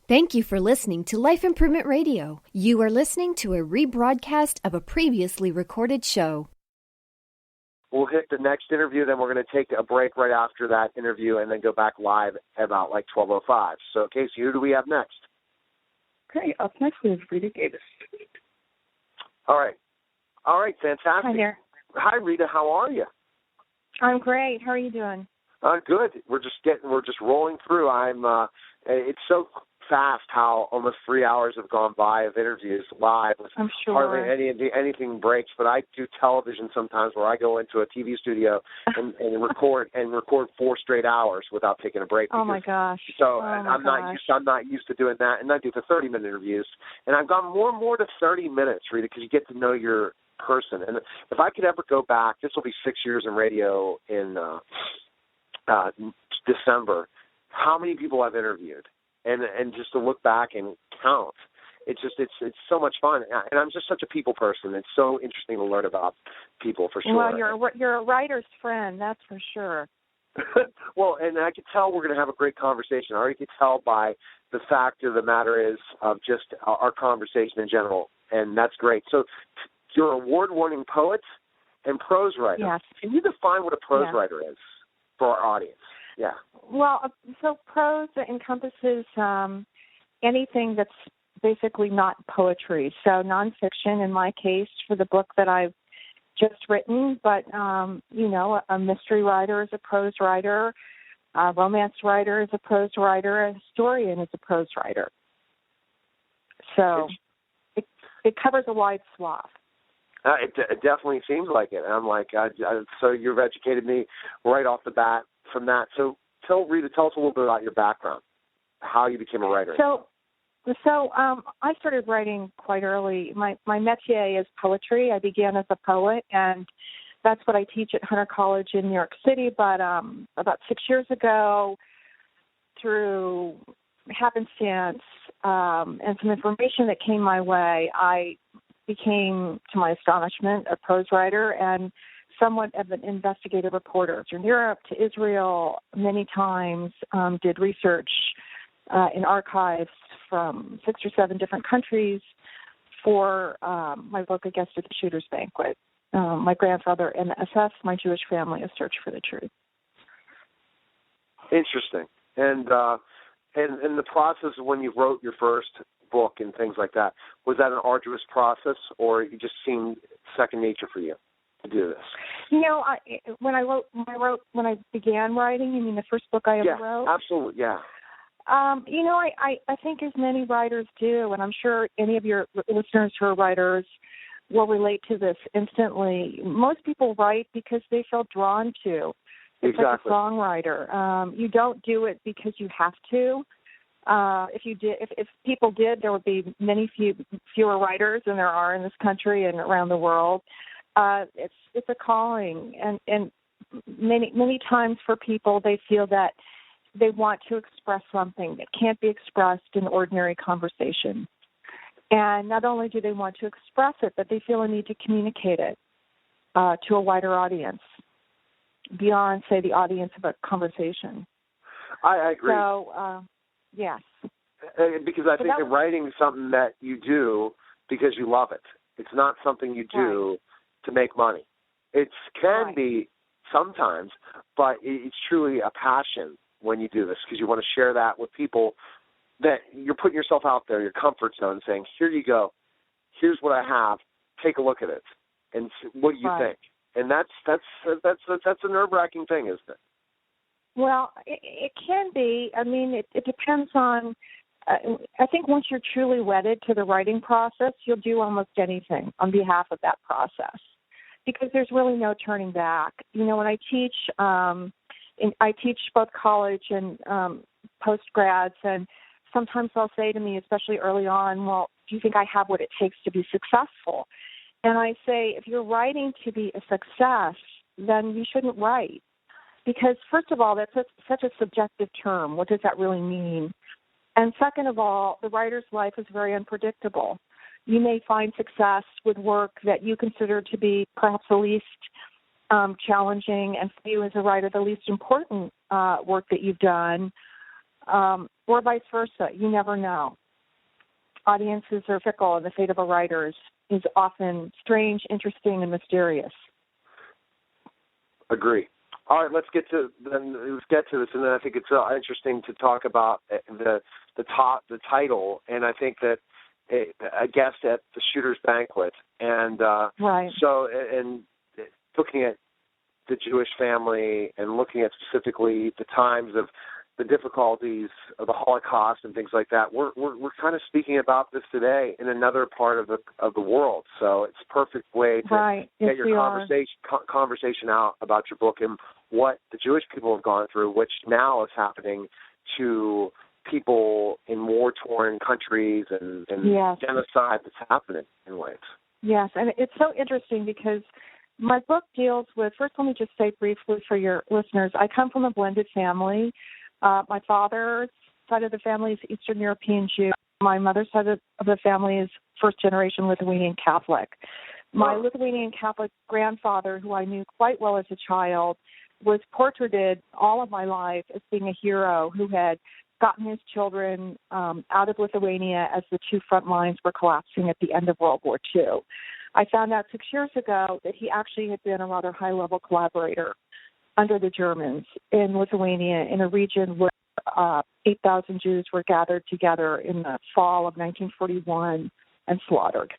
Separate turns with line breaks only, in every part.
Thank you for listening to Life Improvement Radio. You are listening to a rebroadcast of a previously recorded show.
We'll hit the next interview, then we're going to take a break right after that interview and then go back live at about like 12:05. So, Casey, who do we have next?
Okay, up next is Rita Gabis.
All right, fantastic.
Hi there.
Hi, Rita. How are you?
I'm great. How are you doing?
Good. We're just rolling through. It's so fast how almost 3 hours have gone by of interviews live.
I'm sure.
Hardly anything breaks, but I do television sometimes where I go into a TV studio and record 4 straight hours without taking a break.
Oh my gosh!
So I'm not used to doing that, and I do the 30-minute interviews, and I've gone more and more to 30 minutes, Rita, because you get to know your person. And if I could ever go back, this will be 6 years in radio in December. How many people I've interviewed? And just to look back and count, it's so much fun. And I'm just such a people person. It's so interesting to learn about people, for sure.
Well, you're a writer's friend, that's for sure.
Well, and I could tell we're going to have a great conversation. I already could tell by the fact of the matter is of just our conversation in general, and that's great. So you're an award-winning poet and prose writer.
Yes.
Can you define what a prose writer is for our audience? Yeah.
Well, so prose encompasses anything that's basically not poetry. So nonfiction, in my case, for the book that I've just written, but, a mystery writer is a prose writer, a romance writer is a prose writer, a historian is a prose writer. So it covers a wide swath.
It definitely seems like it. And I'm like, so you've educated me right off the bat from that. So tell us a little bit about your background, how you became a writer.
So I started writing quite early. My métier is poetry. I began as a poet, and that's what I teach at Hunter College in New York City. But about 6 years ago, through happenstance and some information that came my way, I became, to my astonishment, a prose writer and somewhat of an investigative reporter. From Europe to Israel many times, did research in archives from 6 or 7 different countries for my book, A Guest at the Shooter's Banquet. My grandfather in the SS, My Jewish Family, A Search for the Truth.
Interesting. And the process of when you wrote your first book and things like that, was that an arduous process, or it just seemed second nature for you to do this?
When I began writing, you mean the first book I ever wrote?
Yeah, absolutely, yeah.
I think as many writers do, and I'm sure any of your listeners who are writers will relate to this instantly. Most people write because they feel drawn to. It's
exactly.
Like a songwriter. You don't do it because you have to. If people did, there would be fewer writers than there are in this country and around the world. It's a calling, and many times for people, they feel that they want to express something that can't be expressed in ordinary conversation. And not only do they want to express it, but they feel a need to communicate it to a wider audience beyond, say, the audience of a conversation.
I agree.
So, yes.
Because I think that writing is something that you do because you love it. It's not something you do to make money. It can be sometimes, but it's truly a passion when you do this because you want to share that with people, that you're putting yourself out there, your comfort zone, saying, here you go, here's what I have, take a look at it, and what do you think? And that's a nerve-wracking thing, isn't it?
Well, it can be. I mean, it depends on, I think once you're truly wedded to the writing process, you'll do almost anything on behalf of that process because there's really no turning back. When I teach, I teach both college and post-grads, and sometimes they'll say to me, especially early on, well, do you think I have what it takes to be successful? And I say, if you're writing to be a success, then you shouldn't write. Because, first of all, that's such a subjective term. What does that really mean? And second of all, the writer's life is very unpredictable. You may find success with work that you consider to be perhaps the least challenging, and for you as a writer, the least important work that you've done. or vice versa. You never know. Audiences are fickle, and the fate of a writer is often strange, interesting, and mysterious.
Agree. All right, let's get to this, and then I think it's interesting to talk about the title, and I think that a guest at the Shooter's Banquet, and
right.
So and looking at the Jewish family and looking at specifically the times of the difficulties of the Holocaust and things like that. We're kind of speaking about this today in another part of the world. So it's a perfect way to get your conversation out about your book and what the Jewish people have gone through, which now is happening to people in war-torn countries and
yes.
genocide that's happening in ways. Yes,
and it's so interesting because my book deals with, first let me just say briefly for your listeners, I come from a blended family. My father's side of the family is Eastern European Jew. My mother's side of the family is first-generation Lithuanian Catholic. My Lithuanian Catholic grandfather, who I knew quite well as a child, was portraited all of my life as being a hero who had gotten his children out of Lithuania as the two front lines were collapsing at the end of World War II. I found out 6 years ago that he actually had been a rather high-level collaborator under the Germans in Lithuania in a region where 8,000 Jews were gathered together in the fall of 1941 and slaughtered.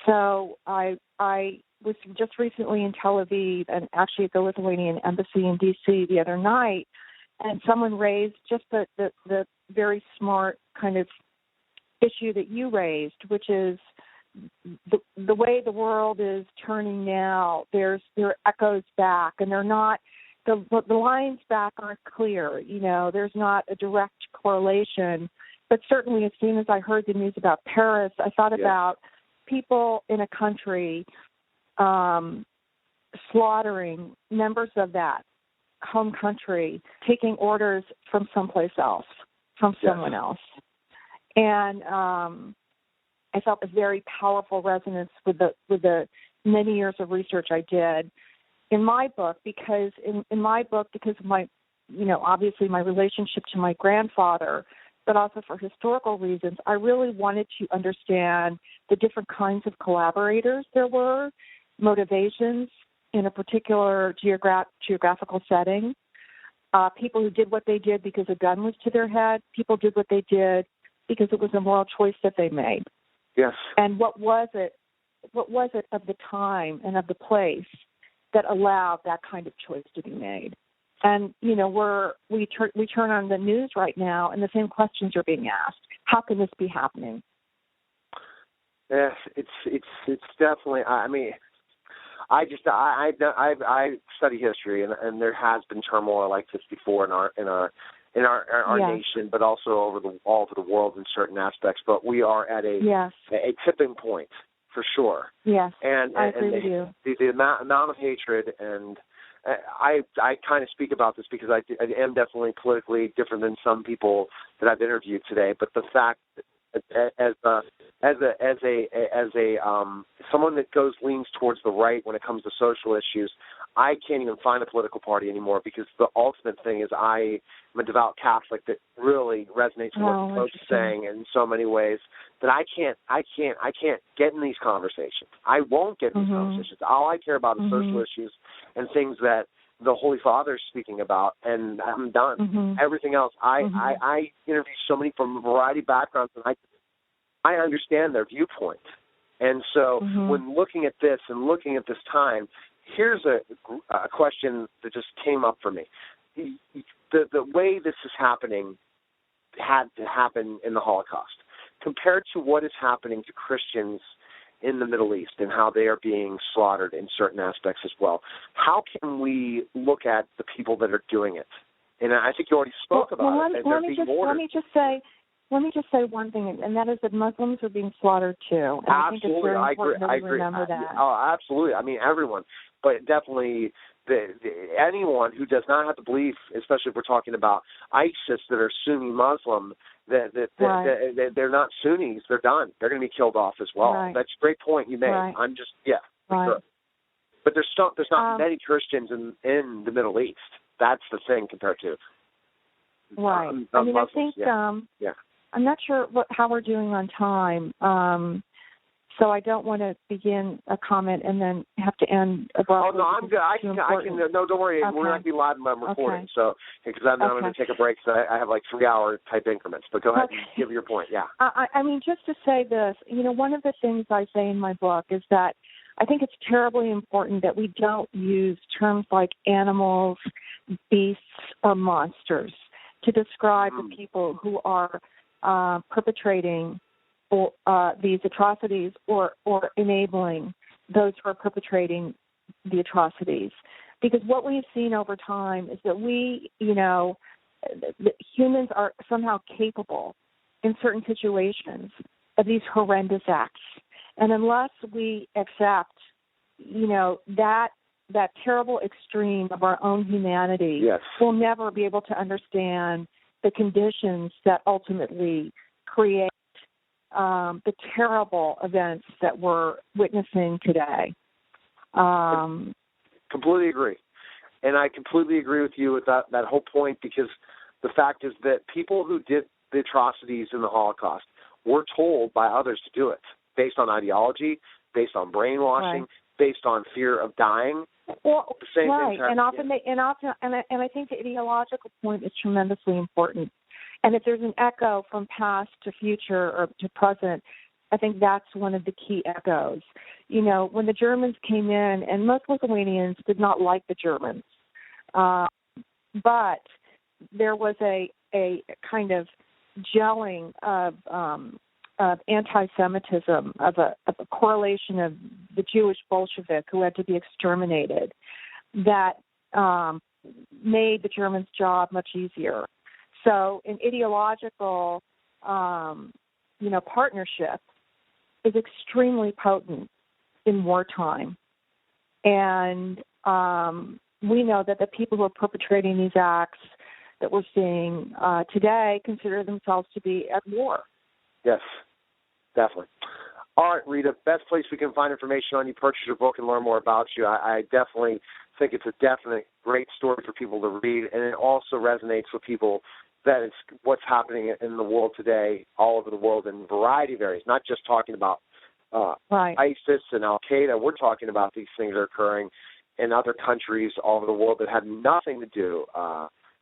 So I was just recently in Tel Aviv and actually at the Lithuanian embassy in D.C. the other night, and someone raised just the very smart kind of issue that you raised, which is the way the world is turning now. There are echoes back, and they're not the lines back aren't clear. You know, there's not a direct correlation. But certainly, as soon as I heard the news about Paris, I thought about people in a country slaughtering members of that home country, taking orders from someplace else, from someone else, and I felt a very powerful resonance with the many years of research I did in my book, because in my book, because of my, obviously my relationship to my grandfather, but also for historical reasons, I really wanted to understand the different kinds of collaborators there were, motivations in a particular geographical setting, people who did what they did because a gun was to their head, people did what they did because it was a moral choice that they made.
Yes.
And what was it of the time and of the place that allowed that kind of choice to be made? And, we turn on the news right now and the same questions are being asked. How can this be happening?
Yes, it's definitely, I study history and there has been turmoil like this before in our nation, but also all over the world in certain aspects. But we are at a tipping point for sure.
Yes,
and
I agree with you.
The amount of hatred, and I kind of speak about this because I am definitely politically different than some people that I've interviewed today. But the fact as someone that leans towards the right when it comes to social issues, I can't even find a political party anymore because the ultimate thing is I'm a devout Catholic that really resonates with what the Pope's saying in so many ways that I can't get in these conversations. I won't get in these conversations. All I care about is social issues and things that the Holy Father is speaking about, and I'm done. Everything else, I interview so many from a variety of backgrounds, and I understand their viewpoint. And so when looking at this and looking at this time, here's a question that just came up for me. The way this is happening had to happen in the Holocaust. Compared to what is happening to Christians in the Middle East and how they are being slaughtered in certain aspects as well, how can we look at the people that are doing it? And I think you already spoke about it. Let me just
say one thing, and that is that Muslims are being slaughtered too. And
absolutely,
I think it's very important that we remember that.
Oh, absolutely. I mean, everyone, but definitely anyone who does not have the belief, especially if we're talking about ISIS that are Sunni Muslim, that they're not Sunnis, they're done. They're going to be killed off as well.
Right.
That's a great point you made.
Right.
I'm just sure. But there's not many Christians in the Middle East. That's the thing compared to
Right. I mean,
Muslims.
I think
Yeah.
I'm not sure how we're doing on time, so I don't want to begin a comment and then have to end abruptly.
Oh no, I'm good. I can. No, don't worry.
Okay.
We're not going to be live when I'm recording.
Okay.
So because I'm going to take a break, so I have like 3-hour type increments. But go ahead and give your point. Yeah.
I mean, just to say this, one of the things I say in my book is that I think it's terribly important that we don't use terms like animals, beasts, or monsters to describe the people who are perpetrating these atrocities or enabling those who are perpetrating the atrocities. Because what we've seen over time is that that humans are somehow capable in certain situations of these horrendous acts. And unless we accept, that terrible extreme of our own humanity,
yes,
we'll never be able to understand the conditions that ultimately create the terrible events that we're witnessing today.
Completely agree. And I completely agree with you with that whole point, because the fact is that people who did the atrocities in the Holocaust were told by others to do it based on ideology, based on brainwashing,
right,
based on fear of dying.
Well,
the same
right,
thing.
And often I think the ideological point is tremendously important. And if there's an echo from past to future or to present, I think that's one of the key echoes. When the Germans came in, and most Lithuanians did not like the Germans, but there was a kind of gelling of anti-Semitism, of a correlation of the Jewish Bolshevik who had to be exterminated, that made the Germans' job much easier. So an ideological, partnership is extremely potent in wartime. And we know that the people who are perpetrating these acts that we're seeing today consider themselves to be at war.
Yes, definitely. All right, Rita, best place we can find information on you, purchase your book, and learn more about you. I definitely think it's a definite great story for people to read, and it also resonates with people that it's what's happening in the world today, all over the world, in a variety of areas, not just talking about
right,
ISIS and Al-Qaeda. We're talking about these things that are occurring in other countries all over the world that have nothing to do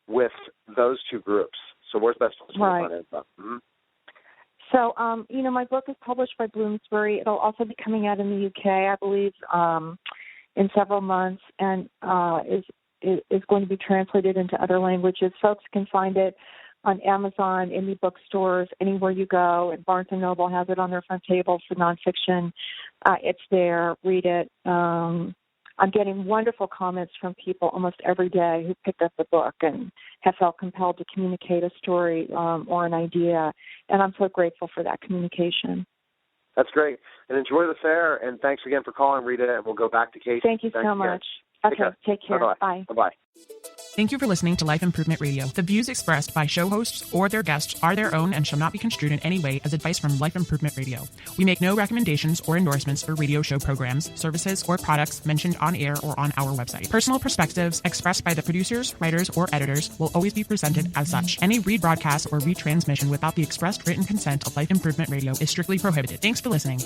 with those two groups. So where's best place to find info? Mm-hmm.
So, my book is published by Bloomsbury. It'll also be coming out in the UK, I believe, in several months, and is going to be translated into other languages. Folks can find it on Amazon, indie bookstores, anywhere you go. And Barnes & Noble has it on their front table for nonfiction. It's there. Read it. I'm getting wonderful comments from people almost every day who picked up the book and have felt compelled to communicate a story or an idea. And I'm so grateful for that communication.
That's great. And enjoy the fair. And thanks again for calling, Rita. And we'll go back to Casey.
Thank you so much. Okay, take care.
Bye-bye.
Bye.
Bye-bye.
Thank you for listening to Life Improvement Radio. The views expressed by show hosts or their guests are their own and shall not be construed in any way as advice from Life Improvement Radio. We make no recommendations or endorsements for radio show programs, services, or products mentioned on air or on our website. Personal perspectives expressed by the producers, writers, or editors will always be presented as such. Any rebroadcast or retransmission without the expressed written consent of Life Improvement Radio is strictly prohibited. Thanks for listening.